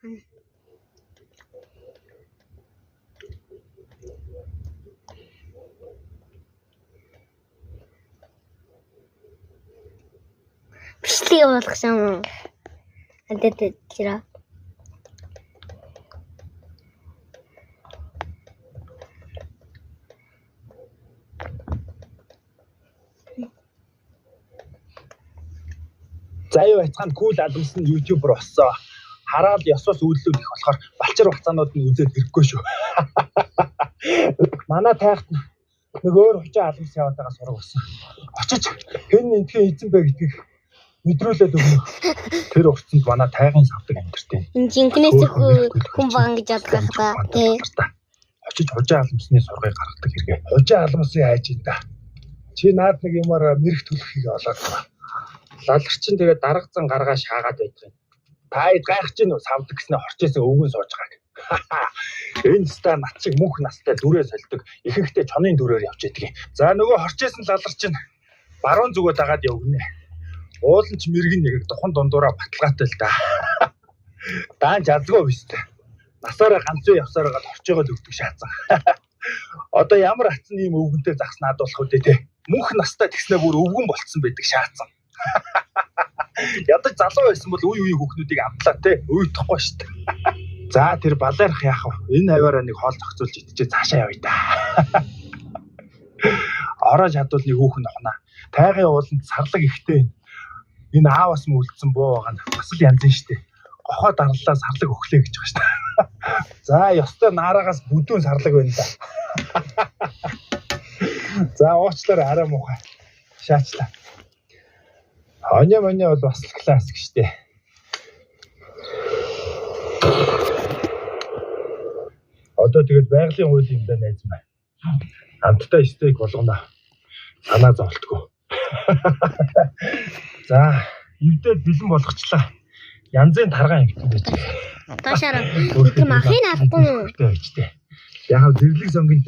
Бичлэг болгосон. Адад тира. Заяа байцгаанд кул алмсан ютубер болсон. Хараад ёсоос үйлдэлүүд их болохоор балчир хугацаанууд нь үзээд ирэхгүй шүү. Манай тайхт нэг өөр хүчин алмс яваад байгаа сураг болсон. Очиж хэн энтхээ эзэн бэ гэдгийг мэдрүүлээд өгнө. Тэр уртсанд манай тайгын савдаг амьдэртэй. Энэ жинкнээс хүн баан гэж яддаг та. Тий. Очиж хужаа алмсны сургыг гаргадаг хэрэгээ. Хужаа алмсын хайж ин да. Чи наад нэг юмар мэрэг төлөхийг олоод байгаа. Лаларчин тэгээд дарга зан гаргаа шаагаад байдаг юм. Та гайхаж гин савдаг гэснээр хорчээсээ өвгөн сууж байгаа. Энэ ста нат шиг мөнх настай дүрээ солидог. Ихэнхдээ чонын дүрээр явж байдаг юм. За нөгөө хорчээсэн лаларчин баруун зүгөө дагаад явгнэ. Уулын ч мэрэгэн нэг духан дундуураа баталгаатай л да. Даан жазгаа бистэй. Насаараа ганцгүй явсараа хорчоогоо өгдөг шаацсан. Одоо ямар атсан ийм өвгөнтэй загснаад болох үү те. Мөнх настай тэгснээ бүр өвгөн болцсон байдаг шаацсан. Ядаж залуу байсан бол үе хүүхнүүдийг амтлаа те. Уйдахгүй шүү дээ. За тэр балаарах яах вэ? Энэ хаваараа нэг хоол зохицуулж идчихээ цаашаа явъя да. Ороо чадвал нэг хүүхэн охноо. Тайгын ууланд сарлаг ихтэй. Энэ аавас нь үлдсэн буу байгаа нь бас л янз нь шүү дээ. Гохоо дарлаа сарлаг өглөө гэж байгаа шүү дээ. За ёстой наараагаас бүдүүн сарлаг байна да. За уучлаарай арай муухай. Шаачлаа. Аня маня бол бас классик шүү дээ. Одоо тэгээд байгалийн хуулийн юм да найз маань. Амттай стейк болгоно. Санаа зовлтгүй. За, эвдээд бэлэн болгочлаа. Янзын таргаан хэвтэн байж. Таашаараа. Тэр махыг авахгүй юу? Яг зэрлэг сонгийн